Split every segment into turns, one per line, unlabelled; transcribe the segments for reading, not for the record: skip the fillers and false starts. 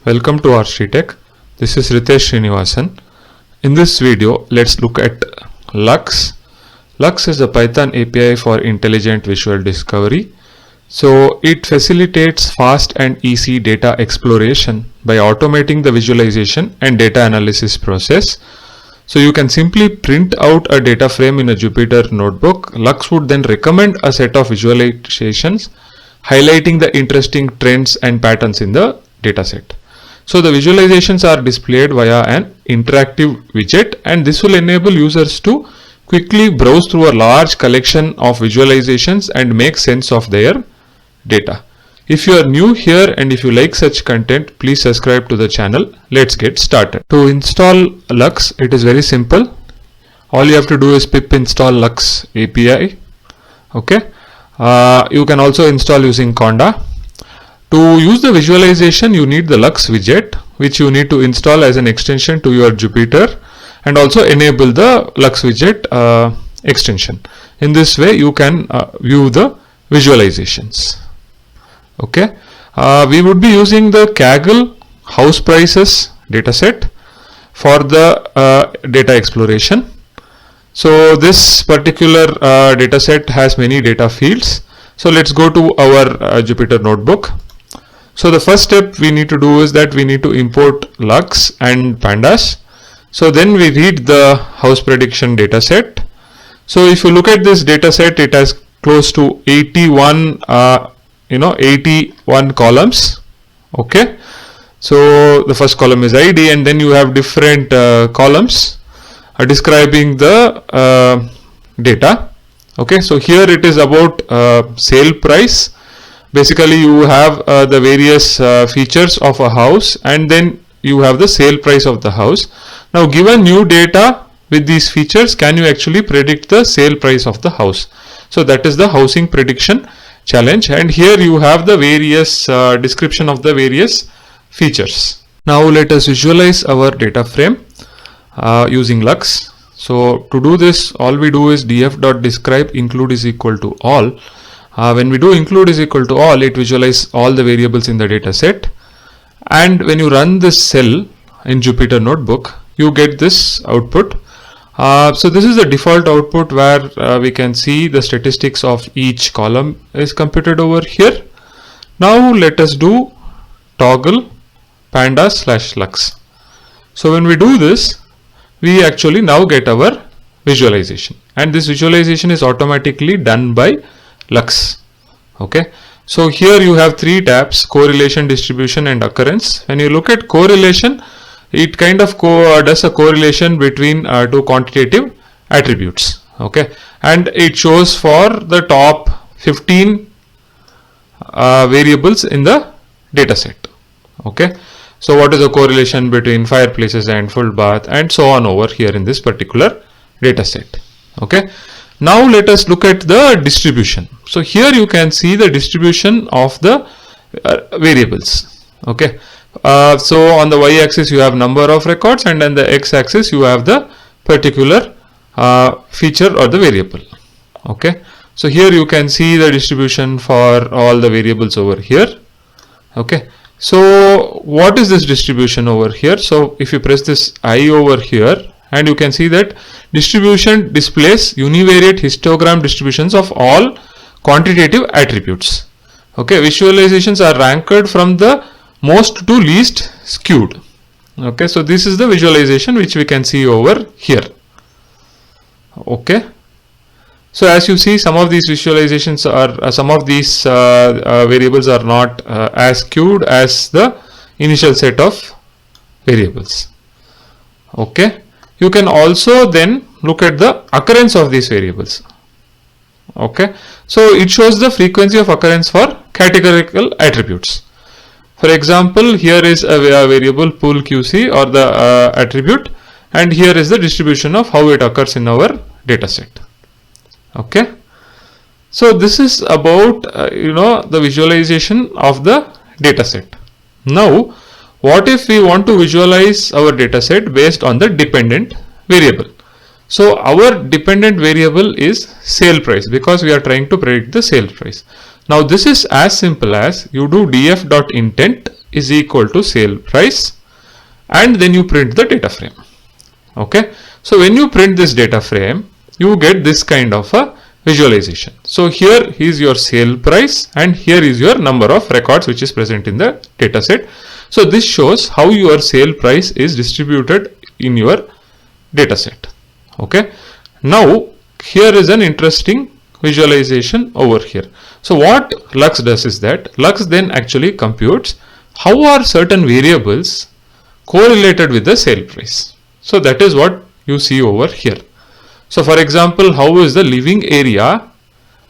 Welcome to RCTech. This is Ritesh Srinivasan. In this video, let's look at LUX. LUX is a Python API for intelligent visual discovery. So it facilitates fast and easy data exploration by automating the visualization and data analysis process. So you can simply print out a data frame in a Jupyter notebook. LUX would then recommend a set of visualizations highlighting the interesting trends and patterns in the dataset. So the visualizations are displayed via an interactive widget, and this will enable users to quickly browse through a large collection of visualizations and make sense of their data. If you are new here and if you like such content, please subscribe to the channel. Let's get started. To install LUX, it is very simple. All you have to do is pip install LUX API. Okay. You can also install using Conda. To use the visualization, you need the LUX widget, which you need to install as an extension to your Jupyter, and also enable the LUX widget extension. In this way, you can view the visualizations. Okay, we would be using the Kaggle house prices dataset for the data exploration. So this particular dataset has many data fields. So let's go to our Jupyter notebook. So the first step we need to do is that we need to import LUX and pandas. So then we read the house prediction dataset. So if you look at this dataset, it has close to 81 columns. Okay, so the first column is ID, and then you have different columns describing the data. Okay, so here it is about sale price. Basically you have the various features of a house, and then you have the sale price of the house. Now given new data with these features, can you actually predict the sale price of the house? So that is the housing prediction challenge, and here you have the various description of the various features. Now let us visualize our data frame using LUX. So to do this, all we do is df.describe include is equal to all. When we do include is equal to all, it visualizes all the variables in the data set, and when you run this cell in Jupyter notebook, you get this output. So this is the default output where we can see the statistics of each column is computed over here. Now let us do toggle pandas/lux. So when we do this, we actually now get our visualization, and this visualization is automatically done by LUX. Okay, so here you have three tabs: correlation, distribution, and occurrence. When you look at correlation, it kind of does a correlation between two quantitative attributes. Okay, and it shows for the top 15 variables in the data set. Okay, so what is the correlation between fireplaces and full bath, and so on over here in this particular data set. Okay, now let us look at the distribution. So here you can see the distribution of the variables. Okay, so on the y-axis you have number of records, and on the x-axis you have the particular feature or the variable. Okay, so here you can see the distribution for all the variables over here. Okay, so what is this distribution over here? So if you press this I over here, and you can see that distribution displays univariate histogram distributions of all quantitative attributes. Okay, visualizations are ranked from the most to least skewed. Okay, so this is the visualization which we can see over here. Okay, so as you see, some of these visualizations are some of these variables are not as skewed as the initial set of variables. Okay, you can also then look at the occurrence of these variables. Okay, so it shows the frequency of occurrence for categorical attributes. For example, here is a variable pool QC or the attribute, and here is the distribution of how it occurs in our data set. Okay, so this is about the visualization of the data set. Now what if we want to visualize our data set based on the dependent variable? So our dependent variable is sale price, because we are trying to predict the sale price. Now this is as simple as you do df.intent is equal to sale price, and then you print the data frame. Okay, so when you print this data frame, you get this kind of a visualization. So here is your sale price and here is your number of records which is present in the data set. So this shows how your sale price is distributed in your data set. Okay, now here is an interesting visualization over here. So what LUX does is that LUX then actually computes how are certain variables correlated with the sale price. So that is what you see over here. So for example, how is the living area,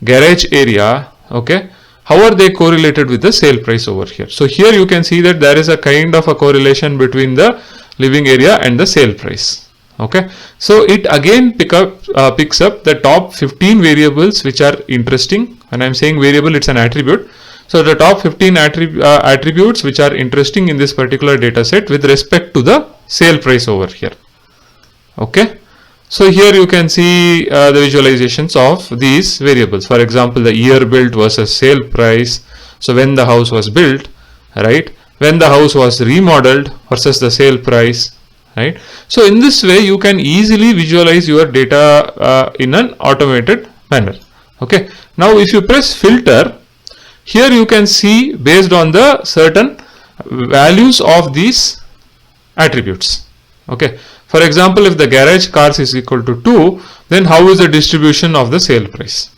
garage area, okay, how are they correlated with the sale price over here? So here you can see that there is a kind of a correlation between the living area and the sale price. Okay, so it again picks up the top 15 variables which are interesting. When I am saying variable, it's an attribute. So the top 15 attributes which are interesting in this particular data set with respect to the sale price over here. Okay, so here you can see the visualizations of these variables. For example, the year built versus sale price. So when the house was built, right? When the house was remodeled versus the sale price. Right. So in this way, you can easily visualize your data in an automated manner. Okay. Now, if you press filter, here you can see based on the certain values of these attributes. Okay. For example, if the garage cars is equal to 2, then how is the distribution of the sale price?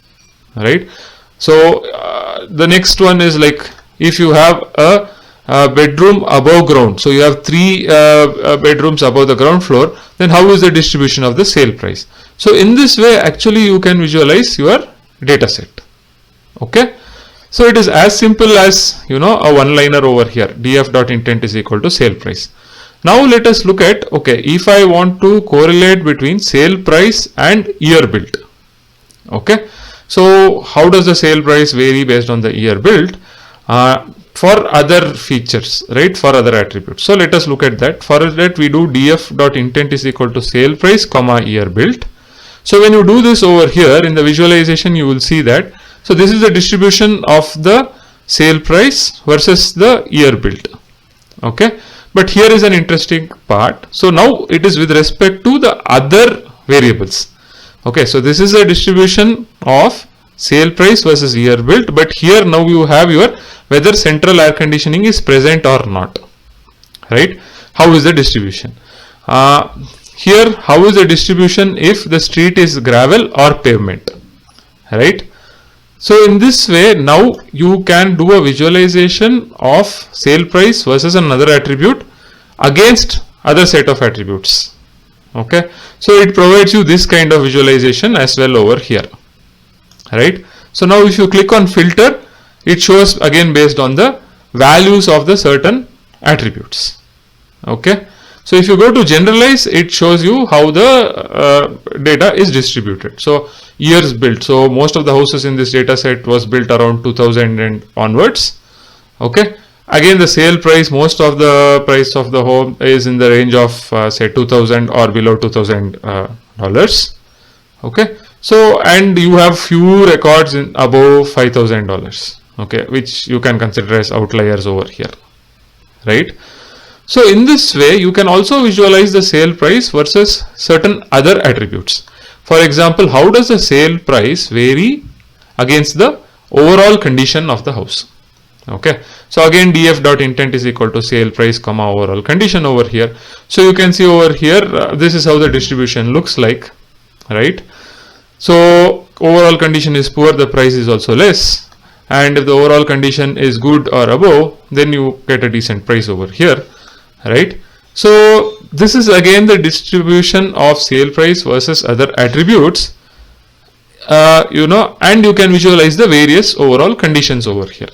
Right. So the next one is like if you have a bedroom above ground, so you have 3 bedrooms above the ground floor, then how is the distribution of the sale price? So in this way actually you can visualize your data set. Okay, so it is as simple as, you know, a one-liner over here, df.intent is equal to sale price. Now let us look at, okay, if I want to correlate between sale price and year built. Okay, so how does the sale price vary based on the year built? For other features, right, for other attributes. So let us look at that. For that we do df.intent is equal to sale price comma year built. So when you do this over here in the visualization, you will see that. So this is the distribution of the sale price versus the year built. Okay, but here is an interesting part. So now it is with respect to the other variables. Okay, so this is a distribution of sale price versus year built, but here now you have your whether central air conditioning is present or not, right? How is the distribution? Here, how is the distribution if the street is gravel or pavement, right? So in this way, now you can do a visualization of sale price versus another attribute against other set of attributes. Okay, so it provides you this kind of visualization as well over here, right? So now if you click on filter, it shows again based on the values of the certain attributes. Okay, so if you go to generalize, it shows you how the data is distributed. So years built, so most of the houses in this data set was built around 2000 and onwards. Okay, again the sale price, most of the price of the home is in the range of say 2000 or below $2000. Okay, so and you have few records in above $5000. Okay, which you can consider as outliers over here, right? So in this way, you can also visualize the sale price versus certain other attributes. For example, how does the sale price vary against the overall condition of the house? Okay, so again df.intent is equal to sale price comma overall condition over here. So you can see over here, this is how the distribution looks like, right? So overall condition is poor, the price is also less. And if the overall condition is good or above, then you get a decent price over here, right? So this is again the distribution of sale price versus other attributes, you know, and you can visualize the various overall conditions over here.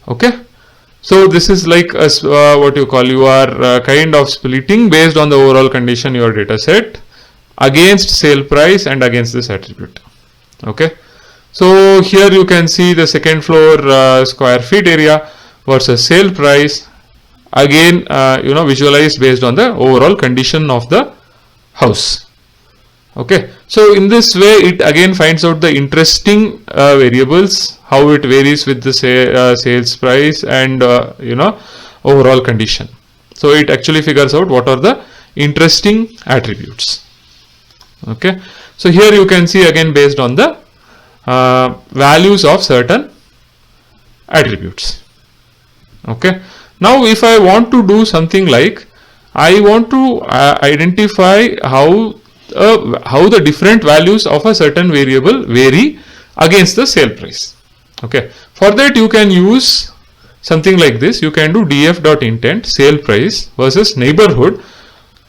Okay, so this is like a, what you call, you are kind of splitting based on the overall condition your data set against sale price and against this attribute. Okay, so here you can see the second floor square feet area versus sale price, again you know, visualized based on the overall condition of the house. Okay, so in this way it again finds out the interesting variables, how it varies with the sales price and overall condition. So it actually figures out what are the interesting attributes. Okay, so here you can see again based on the values of certain attributes. Okay, now if I want to do something like I want to identify how the different values of a certain variable vary against the sale price. Okay, for that you can use something like this. You can do df.intent sale price versus neighborhood,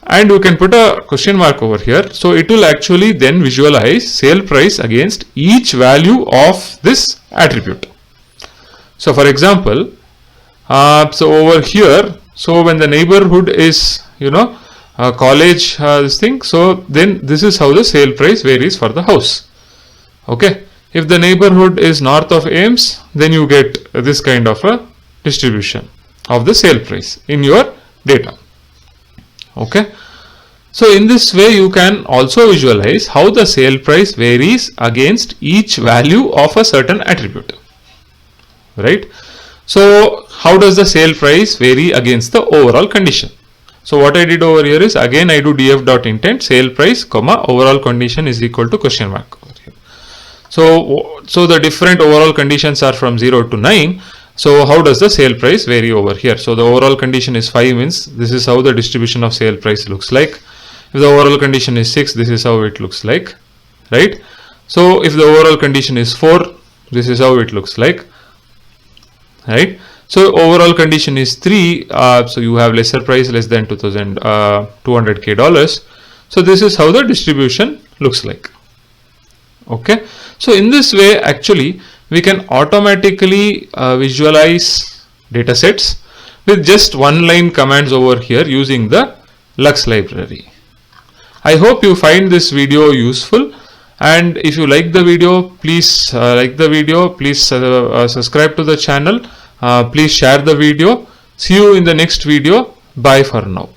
and you can put a question mark over here. So it will actually then visualize sale price against each value of this attribute. So for example, so over here, so when the neighborhood is college this thing, so then this is how the sale price varies for the house. Okay, if the neighborhood is north of Ames, then you get this kind of a distribution of the sale price in your data. Okay, so in this way you can also visualize how the sale price varies against each value of a certain attribute, right? So how does the sale price vary against the overall condition? So what I did over here is again I do df.intent sale price comma overall condition is equal to question mark over here. So the different overall conditions are from 0 to 9. So how does the sale price vary over here? So the overall condition is 5, means this is how the distribution of sale price looks like. If the overall condition is 6, this is how it looks like, right? So if the overall condition is 4, this is how it looks like, right? So overall condition is 3, so you have lesser price less than $200K. So this is how the distribution looks like. Okay, so in this way actually we can automatically visualize data sets with just one line commands over here using the LUX library. I hope you find this video useful, and if you like the video, please subscribe to the channel. Please share the video. See you in the next video. Bye for now.